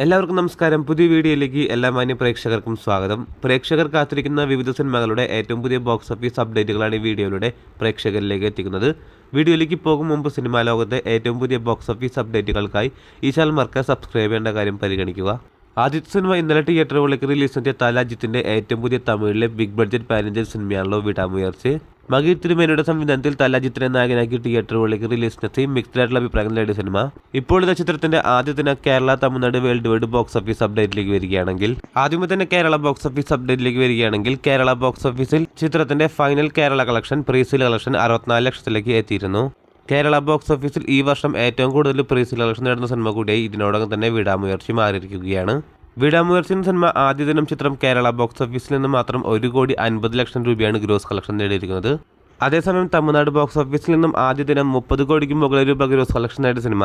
എല്ലാവർക്കും നമസ്കാരം. പുതിയ വീഡിയോയിലേക്ക് എല്ലാ മാന്യ പ്രേക്ഷകർക്കും സ്വാഗതം. പ്രേക്ഷകർ കാത്തിരിക്കുന്ന വിവിധ സിനിമകളുടെ ഏറ്റവും പുതിയ ബോക്സ് ഓഫീസ് അപ്ഡേറ്റുകളാണ് ഈ വീഡിയോയിലൂടെ പ്രേക്ഷകരിലേക്ക് എത്തിക്കുന്നത്. വീഡിയോയിലേക്ക് പോകും മുമ്പ് സിനിമാ ലോകത്തെ ഏറ്റവും പുതിയ ബോക്സ് ഓഫീസ് അപ്ഡേറ്റുകൾക്കായി ഈ ചാനൽ മറക്കാതെ സബ്സ്ക്രൈബ് ചെയ്യേണ്ട കാര്യം പരിഗണിക്കുക. ആദ്യത്തെ സിനിമ ഇന്നലെ തിയേറ്ററുകളിലേക്ക് റിലീസ് ചെയ്ത തലാജിത്തിന്റെ ഏറ്റവും പുതിയ തമിഴിലെ ബിഗ് ബഡ്ജറ്റ് പാരന്റൽ സിനിമയാണല്ലോ വിടാമുയർച്ച്. മകീർ തിരുമേനിയുടെ സംവിധാനത്തിൽ തലാജിത്തിനെ നായകനാക്കി തിയേറ്ററുകളിലേക്ക് റിലീസ് ചെയ്ത മിക്സ്ഡ് ആയിട്ടുള്ള അഭിപ്രായങ്ങൾ നേടിയ സിനിമ ഇപ്പോൾ ചിത്രത്തിന്റെ ആദ്യ ദിന Kerala, Tamil Nadu, world wide box office അപ്ഡേറ്റിലേക്ക് വരികയാണെങ്കിൽ ആദ്യമേ തന്നെ കേരള ബോക്സ് ഓഫീസ് അപ്ഡേറ്റിലേക്ക് വരികയാണെങ്കിൽ കേരള ബോക്സ് ഓഫീസിൽ ചിത്രത്തിന്റെ final Kerala collection presale collection 64 ലക്ഷത്തിലേക്ക് എത്തിയിരുന്നു. കേരള ബോക്സ് ഓഫീസിൽ ഈ വർഷം ഏറ്റവും കൂടുതൽ പ്രീസെയിൽ കളക്ഷൻ നേടുന്ന സിനിമ കൂടിയായി ഇതിനോടകം തന്നെ വിടാമുയർച്ചി മാറിയിരിക്കുകയാണ്. വിടാമുയർച്ചി എന്ന സിനിമ ആദ്യ ദിനം ചിത്രം കേരള ബോക്സ് ഓഫീസിൽ നിന്ന് മാത്രം 1,50,00,000 രൂപയാണ് ഗ്രോസ് കളക്ഷൻ നേടിയിരിക്കുന്നത്. അതേസമയം തമിഴ്നാട് ബോക്സ് ഓഫീസിൽ നിന്നും ആദ്യ ദിനം 30 കോടിക്ക് മുകളിൽ രൂപ ഗ്രോസ് കളക്ഷൻ നേടിയ സിനിമ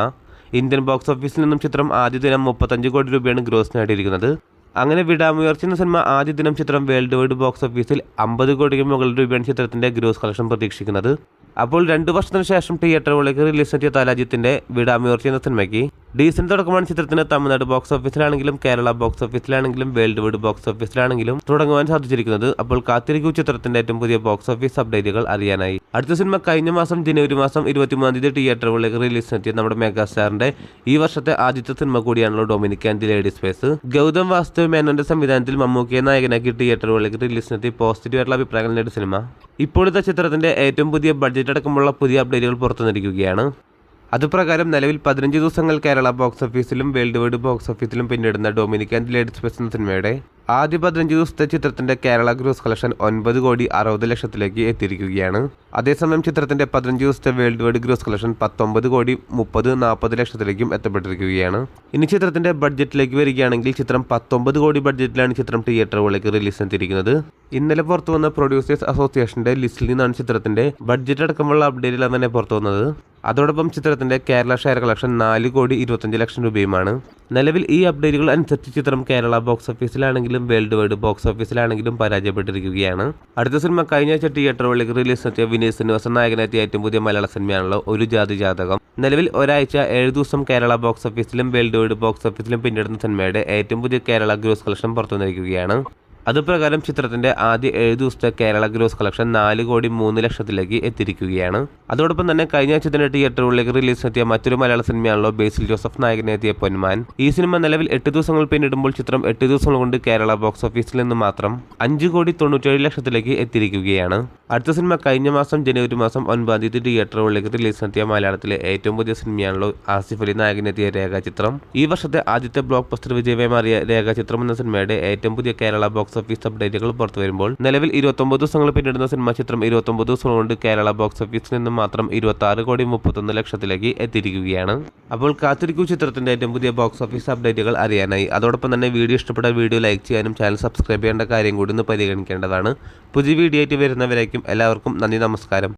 ഇന്ത്യൻ ബോക്സ് ഓഫീസിൽ നിന്നും ചിത്രം ആദ്യ ദിനം 35 കോടി രൂപയാണ് ഗ്രോസ് നേടിയിരിക്കുന്നത്. അങ്ങനെ വിടാമുയർച്ചി എന്ന സിനിമ ആദ്യ ദിനം ചിത്രം വേൾഡ് വൈഡ് ബോക്സ് ഓഫീസിൽ 50 കോടിക്ക് മുകളിൽ രൂപയാണ് ചിത്രത്തിന്റെ ഗ്രോസ് കളക്ഷൻ പ്രതീക്ഷിക്കുന്നത്. അപ്പോൾ 2 വർഷത്തിന് ശേഷം തിയേറ്ററുകളിലേക്ക് റിലീസ് ചെയ്ത തലാജിത്തിന്റെ വിടാമുയർച്ചി എന്ന സിനിമയ്ക്ക് ഡീസന്റ് തുടക്കമാണ് ചിത്രത്തിന് തമിഴ്നാട് ബോക്സ് ഓഫീസിലാണെങ്കിലും കേരള ബോക്സ് ഓഫീസിലാണെങ്കിലും വേൾഡ് വൈഡ് ബോക്സ് ഓഫീസിലാണെങ്കിലും തുടങ്ങുവാൻ സാധിച്ചിരിക്കുന്നത്. അപ്പോൾ കാത്തിരിക്കൂ ചിത്രത്തിന്റെ ഏറ്റവും പുതിയ ബോക്സ് ഓഫീസ് അപ്ഡേറ്റുകൾ അറിയാനായി. അടുത്ത സിനിമ കഴിഞ്ഞ മാസം ജനുവരി മാസം 23-ാം തീയതി തിയേറ്ററുകളിലേക്ക് റിലീസ് എത്തിയ നമ്മുടെ മെഗാസ്റ്റാറിന്റെ ഈ വർഷത്തെ ആദ്യത്തെ സിനിമ കൂടിയാണല്ലോ Dominic and the ladies space. Gautham Vasudev മേനോന്റെ സംവിധാനത്തിൽ മമ്മൂക്കയെ നായകനാക്കി തിയേറ്ററുകളിലേക്ക് റിലീസ് എത്തി പോസിറ്റീവ് ആയിട്ടുള്ള അഭിപ്രായങ്ങൾ നേടിയ സിനിമ ഇപ്പോഴത്തെ ചിത്രത്തിന്റെ ഏറ്റവും പുതിയ ബഡ്ജറ്റ് അടക്കമുള്ള പുതിയ അപ്ഡേറ്റുകൾ പുറത്തുവന്നിരിക്കുകയാണ്. അതുപ്രകാരം നിലവിൽ 15 ദിവസങ്ങൾ കേരള ബോക്സ് ഓഫീസിലും വേൾഡ് വൈഡ് ബോക്സ് ഓഫീസിലും പിന്നിടുന്ന ഡൊമിനിക് ആൻഡ് ലേഡീസ് സ്പേസ് എന്ന സിനിമയുടെ ആദ്യ 15 ദിവസത്തെ ചിത്രത്തിന്റെ കേരള ഗ്രോസ് കളക്ഷൻ 9,60,00,000 എത്തിയിരിക്കുകയാണ്. അതേസമയം ചിത്രത്തിന്റെ 15 ദിവസത്തെ വേൾഡ് വൈഡ് ഗ്രോസ് കളക്ഷൻ 19,30,40,00,000 എത്തപ്പെട്ടിരിക്കുകയാണ്. ഇനി ചിത്രത്തിന്റെ ബഡ്ജറ്റിലേക്ക് വരികയാണെങ്കിൽ ചിത്രം 19 കോടി ബഡ്ജറ്റിലാണ് ചിത്രം തിയേറ്ററുകളിലേക്ക് റിലീസ് ചെയ്തിരിക്കുന്നത്. ഇന്നലെ പുറത്തു വന്ന പ്രൊഡ്യൂസേഴ്സ് അസോസിയേഷന്റെ ലിസ്റ്റിൽ നിന്നാണ് ചിത്രത്തിന്റെ ബഡ്ജറ്റ് അടക്കമുള്ള അപ്ഡേറ്റുകൾ തന്നെ പുറത്തു വന്നത്. അതോടൊപ്പം ചിത്രത്തിന്റെ കേരള ഷെയർ കളക്ഷൻ 4,25,00,000 രൂപയുമാണ്. നിലവിൽ ഈ അപ്ഡേറ്റുകൾ അനുസരിച്ച് ചിത്രം കേരള ബോക്സ് ഓഫീസിലാണെങ്കിലും വേൾഡ് വൈഡ് ബോക്സ് ഓഫീസിലാണെങ്കിലും പരാജയപ്പെട്ടിരിക്കുകയാണ്. അടുത്ത സിനിമ കഴിഞ്ഞ ആഴ്ച തിയേറ്ററുകളിലേക്ക് റിലീസ് എത്തിയ വിനീത് ശ്രീനിവാസൻ നായകനെത്തിയ ഏറ്റവും പുതിയ മലയാള സിനിമയാണല്ലോ ഒരു ജാതി ജാതകം. നിലവിൽ ഒരാഴ്ച 7 ദിവസം കേരള ബോക്സ് ഓഫീസിലും വേൾഡ് വൈഡ് ബോക്സ് ഓഫീസിലും പിന്നിടുന്ന സിനിമയുടെ ഏറ്റവും പുതിയ കേരള ഗ്രോസ് കളക്ഷൻ പുറത്തുവന്നിരിക്കുകയാണ്. അതുപ്രകാരം ചിത്രത്തിന്റെ ആദ്യ 7 ദിവസത്തെ കേരള ഗ്രോസ് കളക്ഷൻ 4,03,00,000 എത്തിയിരിക്കുകയാണ്. അതോടൊപ്പം തന്നെ കഴിഞ്ഞ ആഴ്ച തന്നെ തിയേറ്ററുകളിലേക്ക് റിലീസ് എത്തിയ മറ്റൊരു മലയാള സിനിമയാണല്ലോ ബേസിൽ ജോസഫ് നായകനെത്തിയ പൊന്മാൻ. ഈ സിനിമ നിലവിൽ 8 ദിവസങ്ങൾ പിന്നിടുമ്പോൾ ചിത്രം 8 ദിവസങ്ങൾ കൊണ്ട് കേരള ബോക്സ് ഓഫീസിൽ നിന്ന് മാത്രം 5,97,00,000 എത്തിയിരിക്കുകയാണ്. അടുത്ത സിനിമ കഴിഞ്ഞ മാസം ജനുവരി മാസം 9-ാം തീയതി തിയേറ്ററുകളിലേക്ക് റിലീസ് എത്തിയ മലയാളത്തിലെ ഏറ്റവും പുതിയ സിനിമയാണല്ലോ ആസിഫ് അലി നായകനെത്തിയ രേഖാചിത്രം. ഈ വർഷത്തെ ആദ്യത്തെ ബ്ലോക്ക് ബസ്റ്റർ വിജയമായി മാറിയ രേഖാചിത്രം എന്ന സിനിമയുടെ ഏറ്റവും പുതിയ കേരള ബോക്സ് ഓഫീസ് അപ്ഡേറ്റുകൾ പുറത്തു വരുമ്പോൾ നിലവിൽ 29 ദിവസങ്ങൾ പിന്നിടുന്ന സിനിമ ചിത്രം 29 ദിവസങ്ങൾ കൊണ്ട് കേരള ബോക്സ് ഓഫീസിൽ നിന്നും മാത്രം 26,31,00,000 എത്തിയിരിക്കുകയാണ്. അപ്പോൾ കാത്തിരിക്കൂ ചിത്രത്തിന്റെ ഏറ്റവും പുതിയ ബോക്സ് ഓഫീസ് അപ്ഡേറ്റുകൾ അറിയാനായി. അതോടൊപ്പം തന്നെ വീഡിയോ ഇഷ്ടപ്പെട്ട വീഡിയോ ലൈക്ക് ചെയ്യാനും ചാനൽ സബ്സ്ക്രൈബ് ചെയ്യേണ്ട കാര്യം കൂടി ഒന്ന് പരിഗണിക്കേണ്ടതാണ്. പുതിയ വീഡിയോ ആയിട്ട് വരുന്നവരേക്കും എല്ലാവർക്കും നന്ദി, നമസ്കാരം.